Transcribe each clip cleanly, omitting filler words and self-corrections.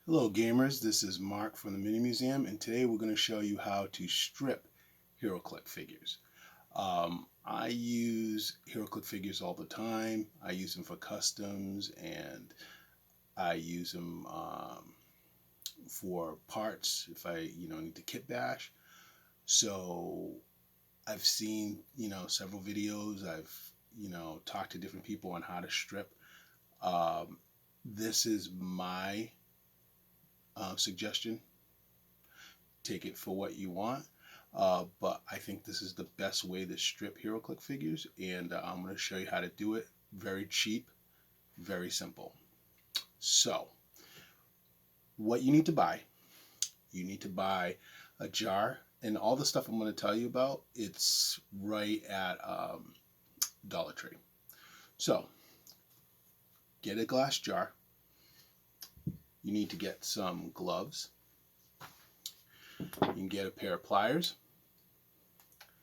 Hello gamers, this is Mark from the Mini Museum, and today we're going to show you how to strip Heroclix figures. I use Heroclix figures all the time. I use them for customs, and I use them for parts if I need to kit bash. So I've seen several videos. I've talked to different people on how to strip. This is my suggestion. Take it for what you want. But I think this is the best way to strip HeroClix figures, and I'm going to show you how to do it. Very cheap, very simple. So, what you need to buy a jar, and all the stuff I'm going to tell you about, it's right at Dollar Tree. So, get a glass jar. You need to get some gloves. You can get a pair of pliers,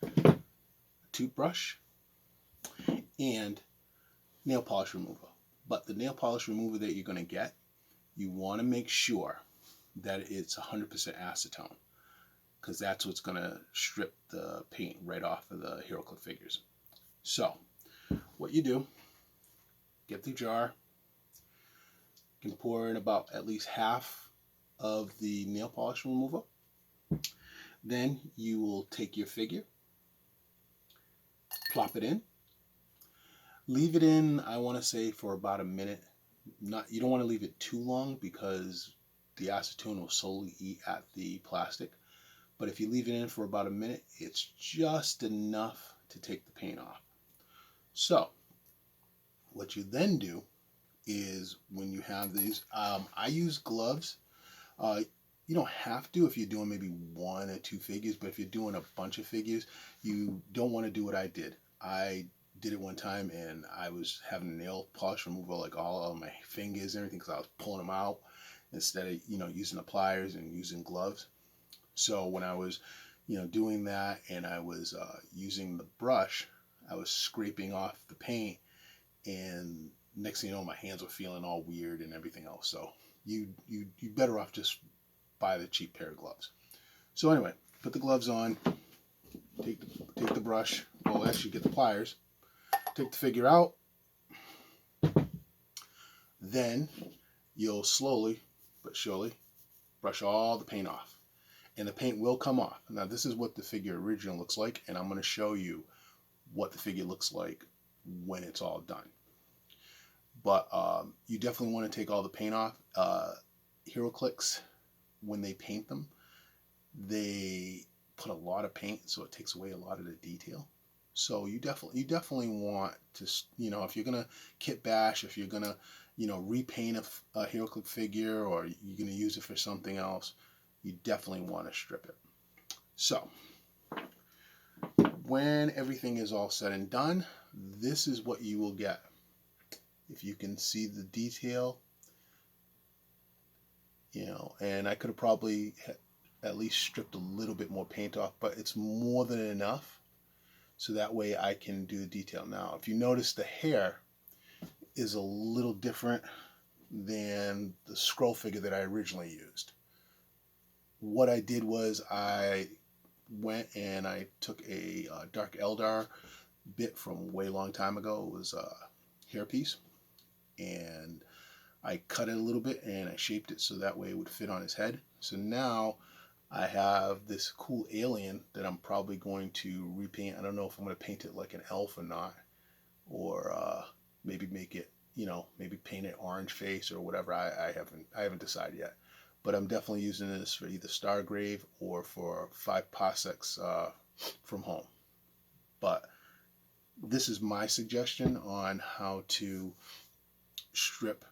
a toothbrush, and nail polish remover. But the nail polish remover that you're going to get, you want to make sure that it's 100% acetone, because that's what's going to strip the paint right off of the HeroClix figures. So, what you do, get the jar, you can pour in about at least half of the nail polish remover. Then you will take your figure, plop it in, leave it in, I want to say, for about a minute. You don't want to leave it too long because the acetone will slowly eat at the plastic. But if you leave it in for about a minute, it's just enough to take the paint off. So, what you then do is, when you have these, I use gloves. You don't have to if you're doing maybe one or two figures, but if you're doing a bunch of figures, you don't want to do what I did. I did it one time and I was having nail polish removal like all of my fingers and everything, because I was pulling them out instead of using the pliers and using gloves. So when I was doing that, and I was using the brush, I was scraping off the paint, and next thing you know, my hands were feeling all weird and everything else. So you better off just buy the cheap pair of gloves. So anyway, put the gloves on, take the brush, well, actually get the pliers, take the figure out, then you'll slowly but surely brush all the paint off, and the paint will come off. Now this is what the figure original looks like, and I'm going to show you what the figure looks like when it's all done. But you definitely want to take all the paint off. Heroclix, when they paint them, they put a lot of paint, so it takes away a lot of the detail. So you definitely want to, if you're gonna kit bash, if you're gonna repaint a Heroclix figure, or you're gonna use it for something else, you definitely want to strip it. So when everything is all said and done, this is what you will get. If you can see the detail, and I could have probably at least stripped a little bit more paint off, but it's more than enough, so that way I can do the detail. Now, if you notice, the hair is a little different than the scroll figure that I originally used. What I did was I went and I took a dark Eldar bit from way long time ago. It was a hairpiece, and I cut it a little bit and I shaped it so that way it would fit on his head. So now I have this cool alien that I'm probably going to repaint. I don't know if I'm going to paint it like an elf or not, or maybe make it, maybe paint it orange face or whatever. I haven't decided yet. But I'm definitely using this for either Stargrave or for 5 parsecs from home. But this is my suggestion on how to strip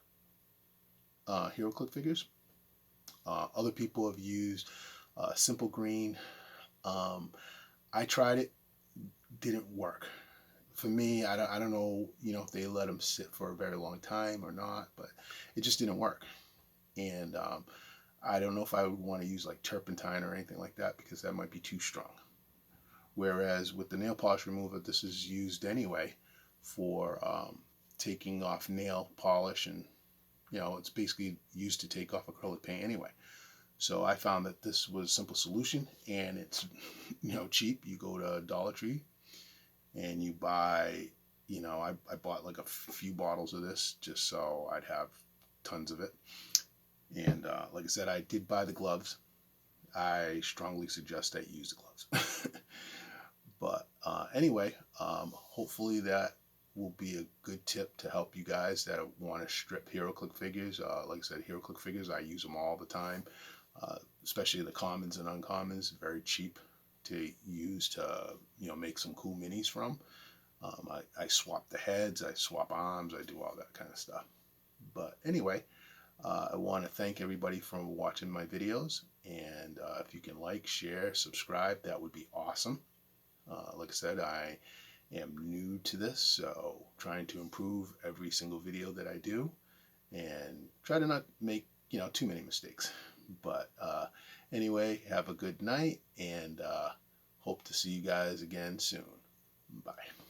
HeroClix figures. Other people have used simple green. I tried it, didn't work. For me, I don't know, if they let them sit for a very long time or not, but it just didn't work. And I don't know if I would want to use like turpentine or anything like that, because that might be too strong. Whereas with the nail polish remover, this is used anyway for taking off nail polish and you know, it's basically used to take off acrylic paint anyway. So I found that this was a simple solution, and it's, you know, cheap. You go to Dollar Tree and you buy, you know, I bought like a few bottles of this just so I'd have tons of it. And like I said, I did buy the gloves. I strongly suggest that you use the gloves. But anyway, hopefully that will be a good tip to help you guys that want to strip Heroclix figures. Like I said, Heroclix figures, I use them all the time, especially the commons and uncommons. Very cheap to use to, you know, make some cool minis from. I swap the heads, I swap arms, I do all that kind of stuff. But anyway, I want to thank everybody for watching my videos, and if you can like, share, subscribe, that would be awesome. Like I said, I am new to this, so trying to improve every single video that I do, and try to not make, you know, too many mistakes. But anyway, have a good night, and hope to see you guys again soon. Bye.